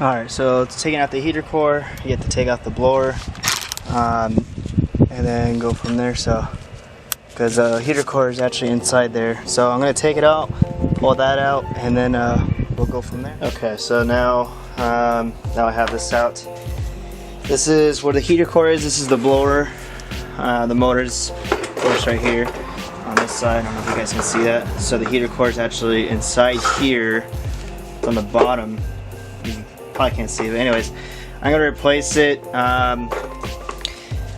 Alright, so it's taking out the heater core. You have to take out the blower, and then go from there. So, because the heater core is actually inside there, so I'm gonna take it out, pull that out, and then we'll go from there. Okay, so now I have this out. This is where the heater core is. This is the blower. The motor's, of course, right here on this side. I don't know if you guys can see that. So the heater core is actually inside here. It's on the bottom. You probably can't see it, but anyways, I'm gonna replace it.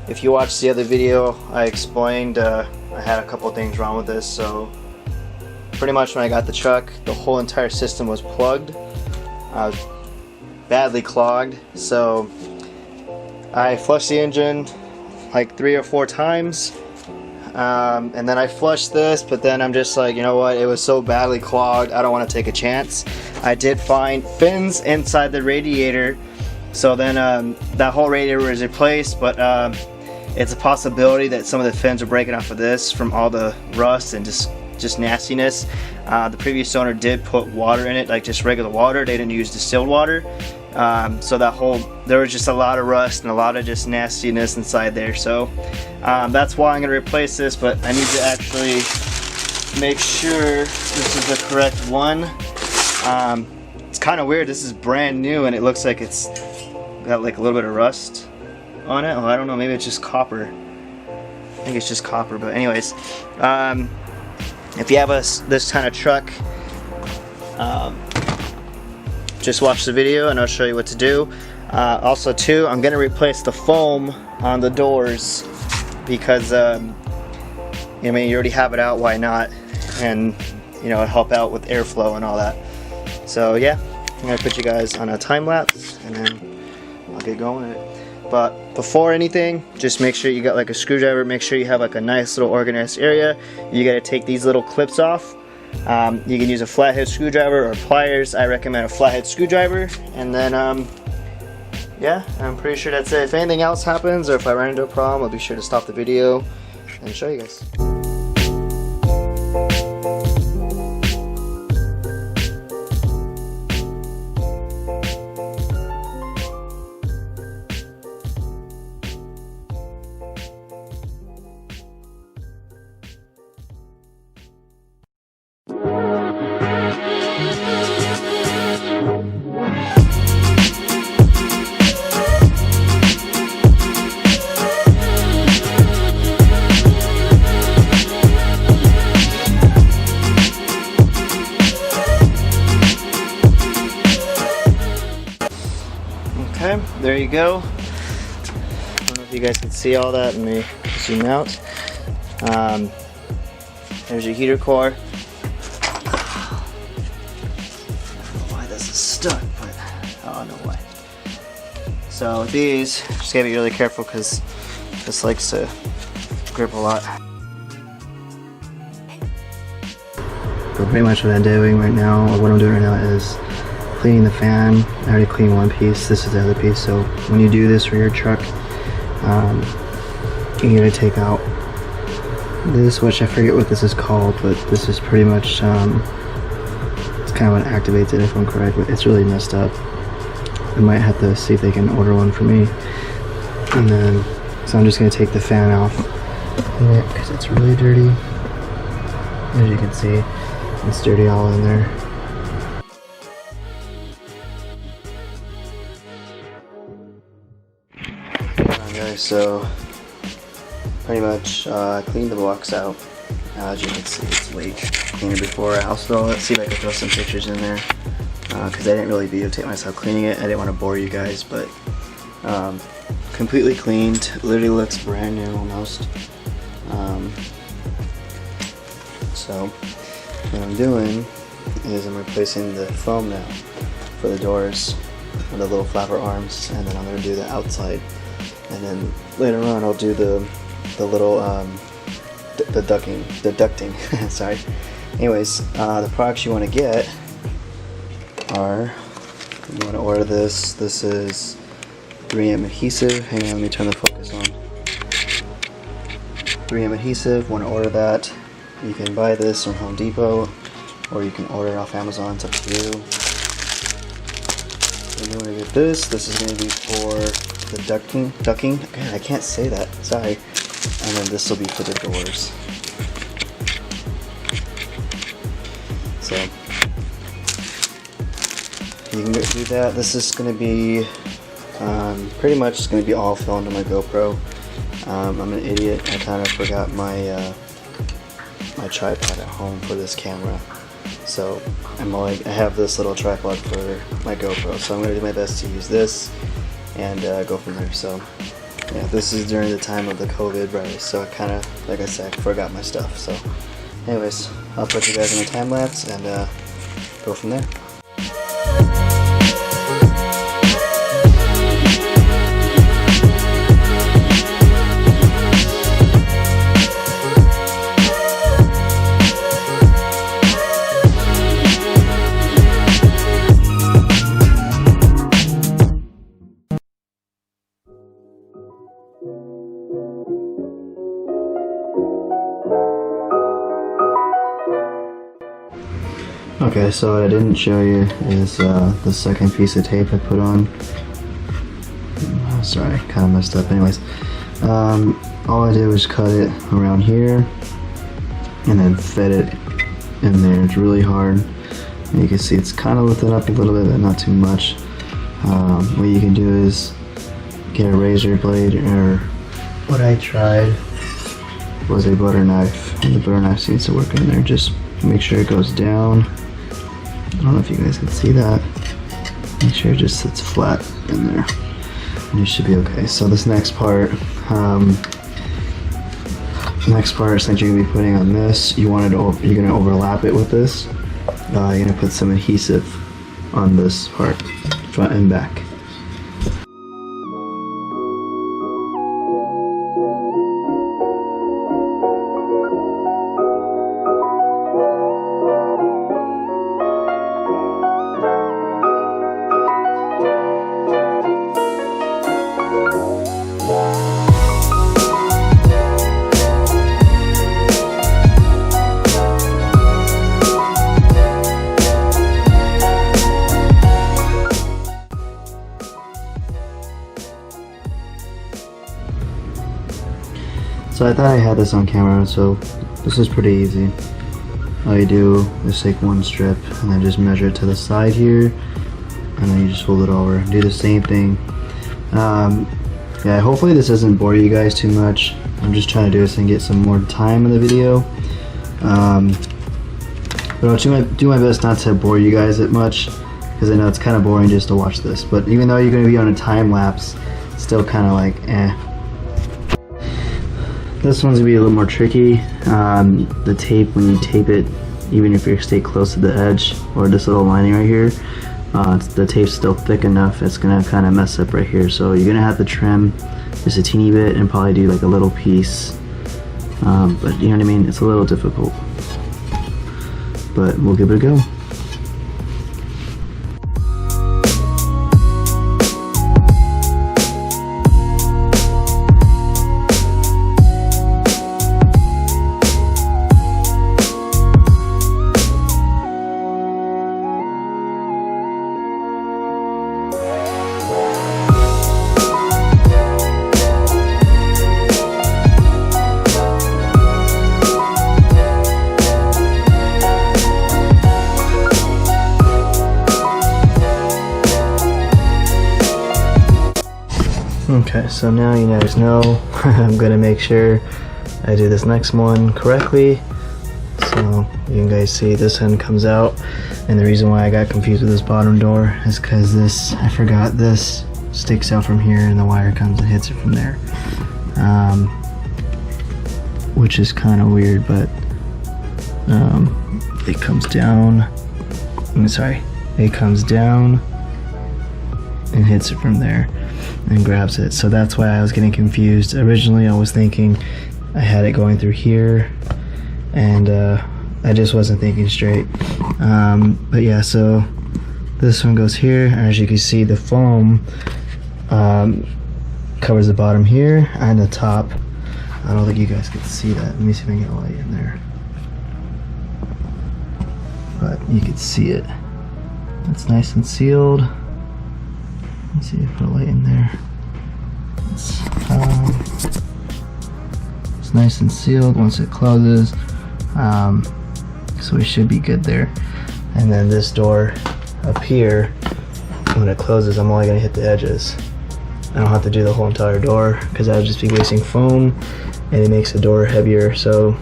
If you watched the other video, I explained I had a couple things wrong with this. So pretty much when I got the truck, the whole entire system was plugged. Badly clogged. So I flushed the engine like 3 or 4 times, and then I flushed this, but then I'm just like, you know what, it was so badly clogged, I don't want to take a chance. I did find fins inside the radiator, so then that whole radiator was replaced, but it's a possibility that some of the fins are breaking off of this from all the rust and just nastiness. The previous owner did put water in it, like just regular water. They didn't use distilled water. So there was just a lot of rust and a lot of just nastiness inside there. So that's why I'm going to replace this, but I need to actually make sure this is the correct one. It's kind of weird. This is brand new and it looks like it's got like a little bit of rust on it. Oh, I don't know, maybe it's just copper. I think it's just copper, but anyways, if you have this kind of truck, just watch the video and I'll show you what to do. Also too, I'm going to replace the foam on the doors because I mean, you already have it out, why not? And you know, help out with airflow and all that. So yeah, I'm going to put you guys on a time lapse and then I'll get going with it. But before anything, just make sure you got like a screwdriver. Make sure you have like a nice little organized area. You got to take these little clips off. You can use a flathead screwdriver or pliers. I recommend a flathead screwdriver. And then yeah, I'm pretty sure that's it. If anything else happens or if I run into a problem, I'll be sure to stop the video and show you guys. Okay, there you go. I don't know if you guys can see all that. Let me zoom out. There's your heater core. I don't know why this is stuck, but I don't know why. So these, just gotta be really careful because this likes to grip a lot. So pretty much what I'm doing right now, or what I'm doing right now is cleaning the fan. I already cleaned one piece, this is the other piece. So when you do this for your truck, you're gonna take out this, which I forget what this is called, but this is pretty much, it's kind of what activates it if I'm correct, but it's really messed up. I might have to see if they can order one for me. And then, so I'm just gonna take the fan off because it's really dirty. As you can see, it's dirty all in there. So pretty much I cleaned the box out. As you can see, it's way cleaner before. I also, let's see if I can throw some pictures in there because I didn't really videotape myself cleaning it. I didn't want to bore you guys, but completely cleaned. Literally looks brand new almost. So what I'm doing is I'm replacing the foam now for the doors with the little flapper arms, and then I'm going to do the outside. And then later on I'll do the little the ducting sorry. Anyways, the products you want to get are, you want to order this. This is 3M adhesive. Hang on, let me turn the focus on. 3M adhesive, want to order that. You can buy this from Home Depot or you can order it off Amazon, it's up to you. then we're gonna get this. This is gonna be for the ducking. God, I can't say that. Sorry. And then this will be for the doors. So you can go do that. This is gonna be pretty much it's gonna be all filmed on my GoPro. I'm an idiot. I kind of forgot my my tripod at home for this camera. So I have this little tripod for my GoPro, so I'm going to do my best to use this and go from there. So yeah, this is during the time of the COVID rise, so I kind of, like I said, forgot my stuff. So anyways, I'll put you guys in a time lapse and go from there. Okay, so what I didn't show you is the second piece of tape I put on. Oh, sorry, kind of messed up. Anyways, all I did was cut it around here and then fed it in there. It's really hard. And you can see it's kind of lifted up a little bit, but not too much. What you can do is get a razor blade, or what I tried was a butter knife, and the butter knife seems to work in there. Just make sure it goes down. I don't know if you guys can see that. Make sure it just sits flat in there, and you should be okay. So this next part, since you're gonna be putting on this, you're gonna overlap it with this. You're gonna put some adhesive on this part, front and back. So I thought I had this on camera, so this is pretty easy. All you do is take one strip and then just measure it to the side here, and then you just fold it over. Do the same thing. Yeah, hopefully this doesn't bore you guys too much. I'm just trying to do this and get some more time in the video. But I'll do my best not to bore you guys that much, because I know it's kind of boring just to watch this. But even though you're going to be on a time lapse, it's still kind of like eh. This one's gonna be a little more tricky. The tape, when you tape it, even if you stay close to the edge or this little lining right here, the tape's still thick enough, it's gonna kind of mess up right here. So you're gonna have to trim just a teeny bit and probably do like a little piece. But you know what I mean? It's a little difficult, but we'll give it a go. Okay, so now you guys know I'm gonna make sure I do this next one correctly. So you guys see this end comes out, and the reason why I got confused with this bottom door is because I forgot this sticks out from here and the wire comes and hits it from there, which is kind of weird, but it comes down. It comes down and hits it from there and grabs it. So that's why I was getting confused. Originally I was thinking I had it going through here, and I just wasn't thinking straight. But yeah, so this one goes here, and as you can see, the foam covers the bottom here and the top. I don't think you guys can see that. Let me see if I can get a light in there, but you can see it. It's nice and sealed. Let's see if I put a light in there. It's nice and sealed once it closes, so we should be good there. And then this door up here, when it closes, I'm only going to hit the edges. I don't have to do the whole entire door because I would just be wasting foam, and it makes the door heavier, so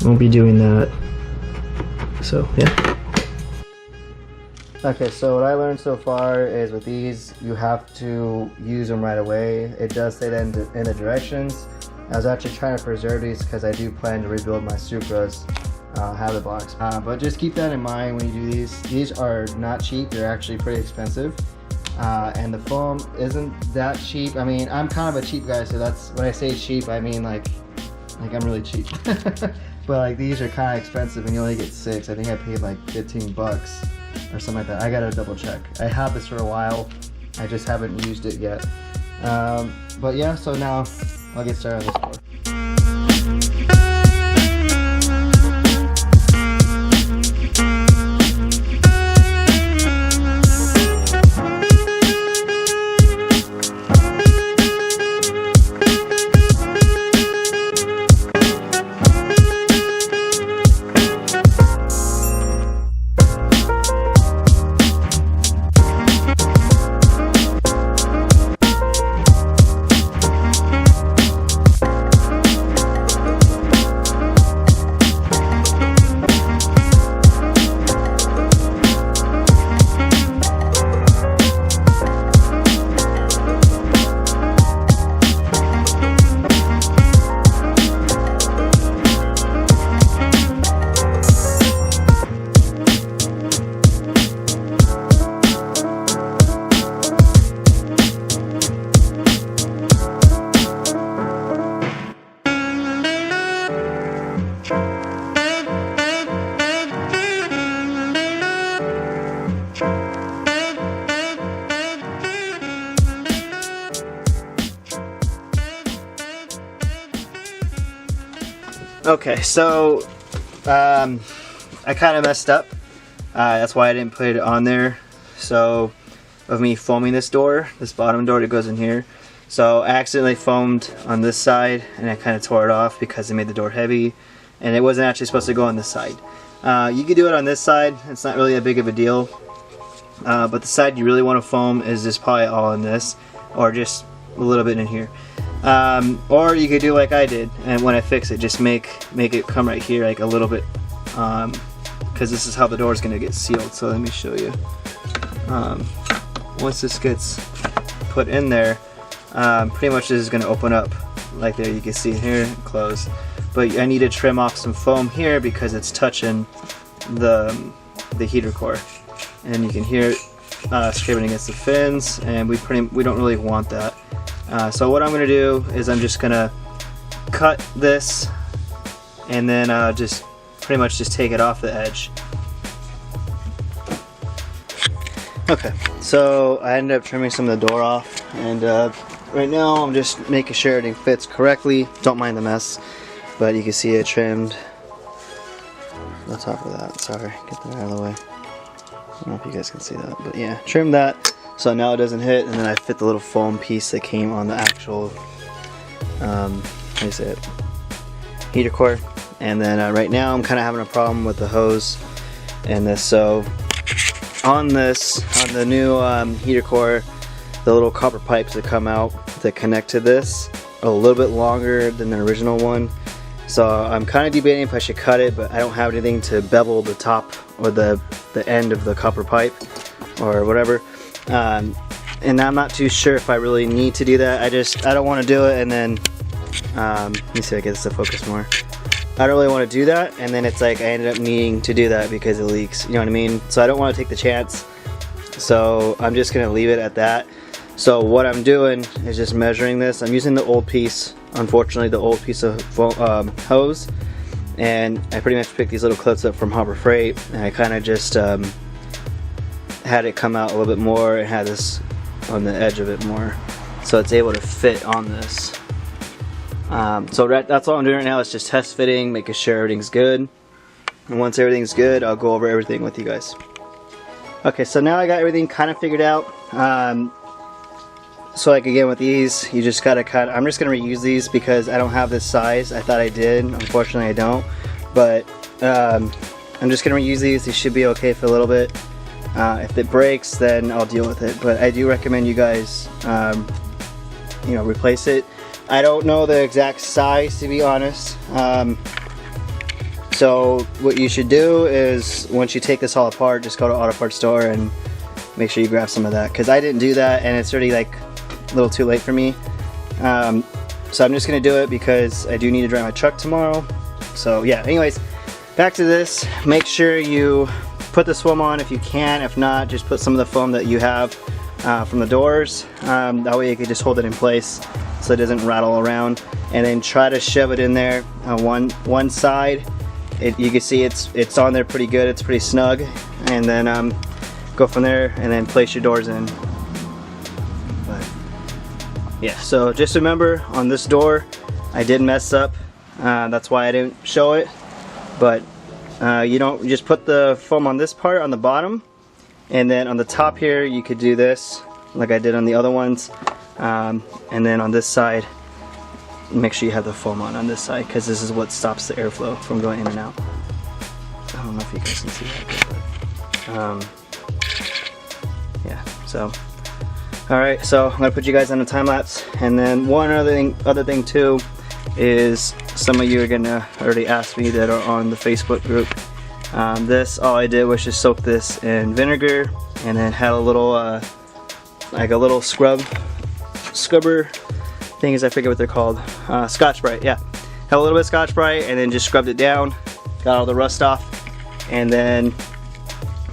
won't be doing that. So yeah. Okay, so what I learned so far is with these, you have to use them right away. It does say that in the directions. I was actually trying to preserve these because I do plan to rebuild my Supra's HAVAC box. But just keep that in mind when you do these. These are not cheap, they're actually pretty expensive. And the foam isn't that cheap. I mean, I'm kind of a cheap guy, so that's, when I say cheap, I mean like I'm really cheap. But like these are kind of expensive and you only get 6. I think I paid like 15 bucks or something like that. I gotta double check. I have this for a while, I just haven't used it yet. But yeah, so now I'll get started on this door. Okay, so I kind of messed up. That's why I didn't put it on there. So of me foaming this door, this bottom door that goes in here. So I accidentally foamed on this side and I kind of tore it off because it made the door heavy, and it wasn't actually supposed to go on this side. You could do it on this side, it's not really that big of a deal. But the side you really want to foam is just probably all in this, or just a little bit in here. Or you could do like I did, and when I fix it, just make it come right here, like a little bit, because this is how the door is going to get sealed. So let me show you. Once this gets put in there, pretty much this is going to open up like there. You can see here, close. But I need to trim off some foam here because it's touching the heater core, and you can hear it scraping against the fins, and we don't really want that. So what I'm going to do is I'm just going to cut this and then just pretty much just take it off the edge. Okay, so I ended up trimming some of the door off, and right now I'm just making sure everything fits correctly. Don't mind the mess, but you can see it trimmed on top of that. Sorry, get that out of the way. I don't know if you guys can see that, but yeah, trim that. So now it doesn't hit, and then I fit the little foam piece that came on the actual, how do you say it, heater core. And then right now I'm kind of having a problem with the hose and this. So on the new heater core, the little copper pipes that come out that connect to this are a little bit longer than the original one. So I'm kind of debating if I should cut it, but I don't have anything to bevel the top or the end of the copper pipe or whatever. And I'm not too sure if I really need to do that. I don't want to do it, and then let me see if I get this to focus more. I don't really want to do that, and then it's like I ended up needing to do that because it leaks, you know what I mean? So I don't want to take the chance, so I'm just gonna leave it at that. So what I'm doing is just measuring this. I'm using the old piece, unfortunately, the old piece of hose, and I pretty much picked these little clips up from Harbor Freight, and I kind of just had it come out a little bit more and had this on the edge of it more, so it's able to fit on this. So that's all I'm doing right now, is just test fitting, making sure everything's good, and once everything's good, I'll go over everything with you guys. Okay, so now I got everything kind of figured out. so like again with these, you just gotta cut. I'm just gonna reuse these because I don't have this size. I thought I did, unfortunately I don't. But I'm just gonna reuse these. These should be okay for a little bit. If it breaks, then I'll deal with it. But I do recommend you guys, you know, replace it. I don't know the exact size, to be honest. So what you should do is once you take this all apart, just go to auto parts store and make sure you grab some of that, because I didn't do that and it's already like a little too late for me. So I'm just gonna do it because I do need to drive my truck tomorrow. So yeah, anyways, back to this. Make sure you put this foam on if you can. If not, just put some of the foam that you have from the doors. That way you can just hold it in place so it doesn't rattle around. And then try to shove it in there on one side. You can see it's on there pretty good. It's pretty snug. And then go from there and then place your doors in. But yeah, so just remember on this door I did mess up. That's why I didn't show it. But you don't just put the foam on this part on the bottom, and then on the top here you could do this like I did on the other ones, and then on this side make sure you have the foam on this side, because this is what stops the airflow from going in and out. I don't know if you guys can see that good, but yeah, so alright, so I'm gonna put you guys on a time lapse. And then one other thing too is, some of you are gonna already ask me that are on the Facebook group. This, all I did was just soak this in vinegar and then had a little like a little scrubber things, I forget what they're called, Scotch-Brite, yeah. Had a little bit of Scotch-Brite and then just scrubbed it down, got all the rust off, and then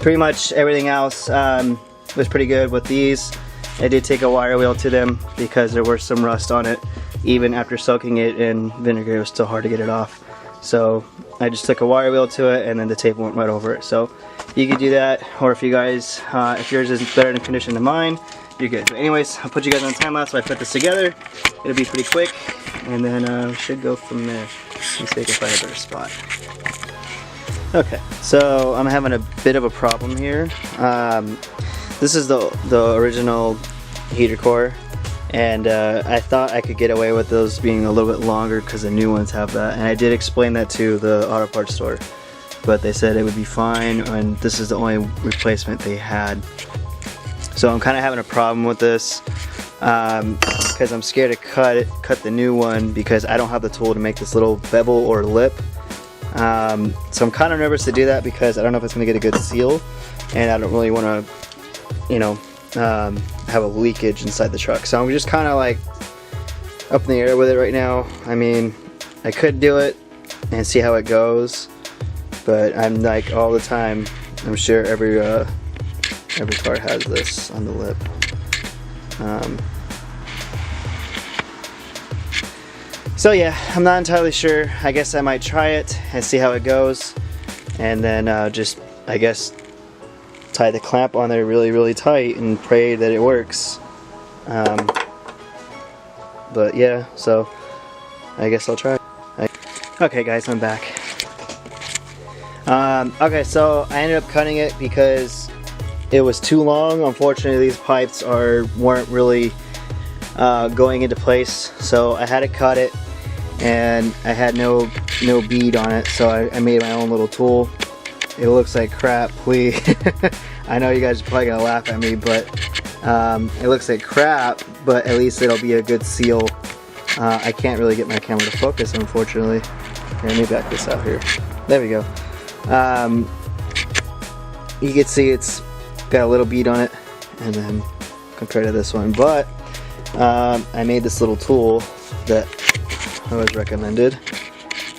pretty much everything else was pretty good with these. I did take a wire wheel to them because there was some rust on it. Even after soaking it in vinegar, it was still hard to get it off. So I just took a wire wheel to it and then the tape went right over it. So you could do that, or if you guys, if yours is better in condition than mine, you're good. But anyways, I'll put you guys on time lapse. So I put this together. It'll be pretty quick, and then we should go from there. Let's see if I can find a better spot. Okay, so I'm having a bit of a problem here. This is the original heater core, and I thought I could get away with those being a little bit longer because the new ones have that, and I did explain that to the auto parts store, but they said it would be fine, and this is the only replacement they had. So I'm kind of having a problem with this because I'm scared to cut the new one, because I don't have the tool to make this little bevel or lip. So I'm kind of nervous to do that because I don't know if it's going to get a good seal, and I don't really want to, you know, have a leakage inside the truck. So I'm just kind of like up in the air with it right now. I mean, I could do it and see how it goes, but I'm like, all the time, I'm sure every car has this on the lip. So yeah, I'm not entirely sure. I guess I might try it and see how it goes, and then just, I guess, tie the clamp on there really tight and pray that it works. But yeah, so I guess I'll try. Okay guys, I'm back. Okay, so I ended up cutting it because it was too long. Unfortunately, these pipes weren't really going into place, so I had to cut it, and I had no bead on it, so I made my own little tool. It looks like crap, please. I know you guys are probably gonna laugh at me, but it looks like crap, but at least it'll be a good seal. I can't really get my camera to focus, unfortunately. Here, let me back this out here. There we go. You can see it's got a little bead on it, and then compared to this one, but I made this little tool that I was recommended,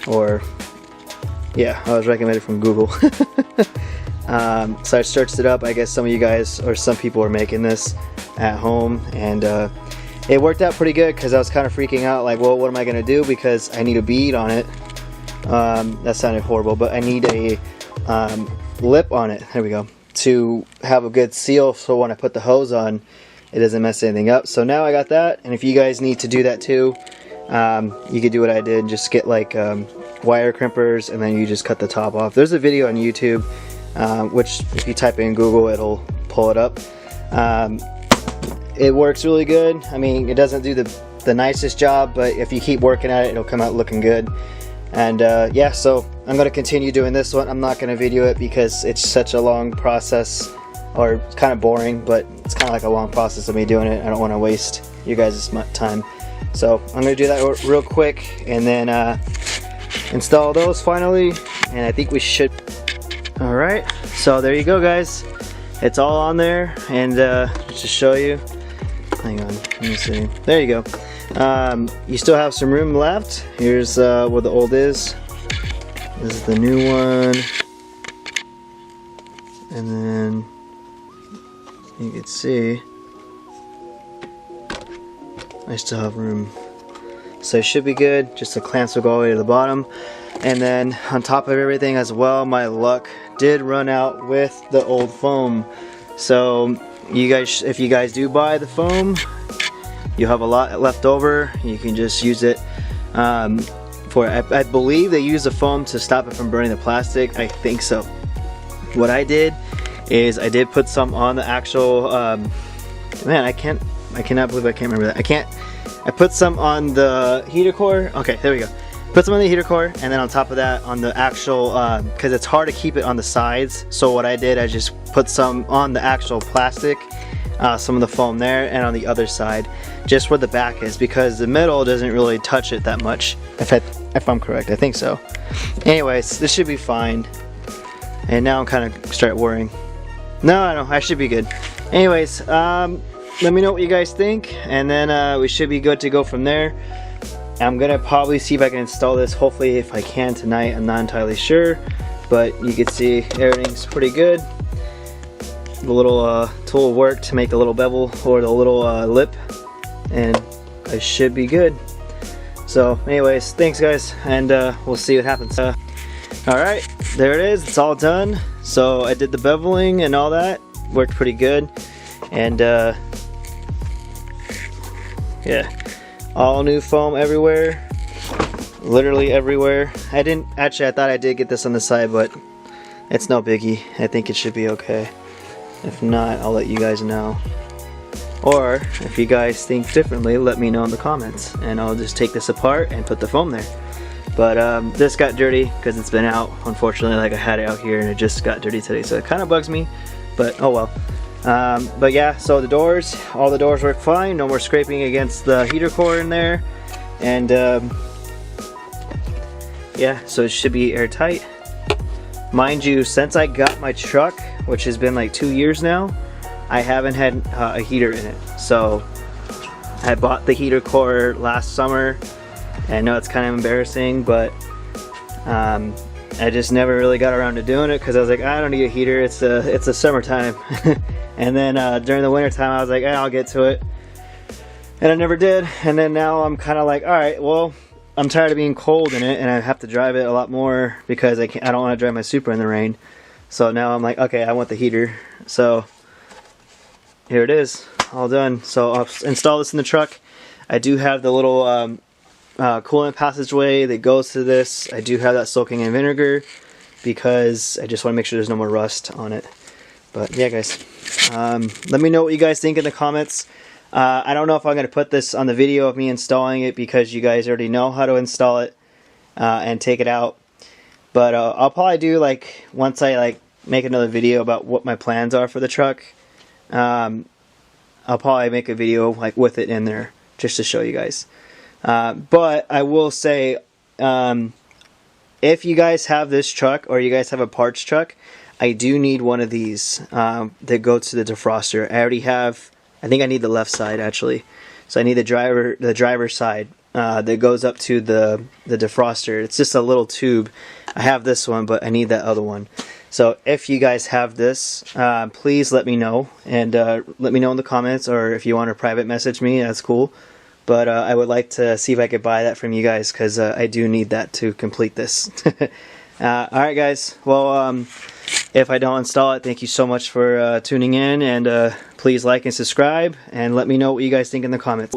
or yeah, I was recommended from Google. So I searched it up. I guess some of you guys, or some people, are making this at home, and it worked out pretty good, because I was kind of freaking out, like, well, what am I gonna do, because I need a bead on it. That sounded horrible, but I need a lip on it, there we go, to have a good seal, so when I put the hose on, it doesn't mess anything up. So now I got that, and if you guys need to do that too, you could do what I did. Just get like wire crimpers, and then you just cut the top off. There's a video on YouTube, which if you type in Google, it'll pull it up. it works really good. I mean, it doesn't do the nicest job, but if you keep working at it, it'll come out looking good. And yeah, so I'm going to continue doing this one. I'm not going to video it because it's such a long process, or it's kind of boring, but it's kind of like a long process of me doing it. I don't want to waste you guys' time. So I'm going to do that real quick and then install those finally, and I think we should. Alright, so there you go, guys. It's all on there, and just to show you, hang on, let me see. There you go. You still have some room left. Here's where the old is. This is the new one, and then you can see I still have room, so it should be good. Just the clamps will go all the way to the bottom, and then on top of everything as well, my luck did run out with the old foam. So you guys, if you guys do buy the foam, you have a lot left over. You can just use it for, I believe they use the foam to stop it from burning the plastic. I think so. What I did is I did put some on the actual man, I cannot believe I can't remember that. I put some on the heater core. Okay, there we go. Put some on the heater core, and then on top of that on the actual, because it's hard to keep it on the sides, so what I did, I just put some on the actual plastic, some of the foam there, and on the other side, just where the back is, because the middle doesn't really touch it that much, if I'm correct. I think so. Anyways, this should be fine. And now I'm kind of start worrying. No, I should be good. Anyways, let me know what you guys think, and then we should be good to go from there. I'm gonna probably see if I can install this, hopefully if I can tonight. I'm not entirely sure, but you can see everything's pretty good. The little tool worked to make the little bevel, or the little lip, and I should be good. So anyways, thanks guys, and we'll see what happens. Alright, there it is, it's all done. So I did the beveling and all that, worked pretty good, and yeah, all new foam everywhere, literally everywhere. I thought I did get this on the side, but it's no biggie. I think it should be okay. If not, I'll let you guys know, or if you guys think differently, let me know in the comments, and I'll just take this apart and put the foam there. But this got dirty because it's been out, unfortunately. Like, I had it out here and it just got dirty today, so it kind of bugs me, but oh well. But yeah, so the doors, all the doors work fine. No more scraping against the heater core in there, and yeah, so it should be airtight. Mind you, since I got my truck, which has been like 2 years now, I haven't had a heater in it. So I bought the heater core last summer. I know it's kind of embarrassing, but I just never really got around to doing it because I was like, I don't need a heater. It's a summertime. And then during the winter time, I was like, I'll get to it, and I never did. And then now I'm kind of like, all right, well, I'm tired of being cold in it, and I have to drive it a lot more because I don't want to drive my Supra in the rain. So now I'm like, okay, I want the heater. So here it is, all done. So I'll install this in the truck. I do have the little coolant passageway that goes to this. I do have that soaking in vinegar because I just want to make sure there's no more rust on it. But yeah, guys, let me know what you guys think in the comments. I don't know if I'm going to put this on the video of me installing it because you guys already know how to install it and take it out. But I'll probably do, like, once I like make another video about what my plans are for the truck, I'll probably make a video like with it in there just to show you guys. But I will say, if you guys have this truck or you guys have a parts truck, I do need one of these that go to the defroster. I already have, I think I need the left side actually. So I need the driver's side that goes up to the defroster. It's just a little tube. I have this one, but I need that other one. So if you guys have this, please let me know, and let me know in the comments, or if you want to private message me, that's cool. But I would like to see if I could buy that from you guys, because I do need that to complete this. Alright guys, well, if I don't install it, thank you so much for tuning in, and please like and subscribe, and let me know what you guys think in the comments.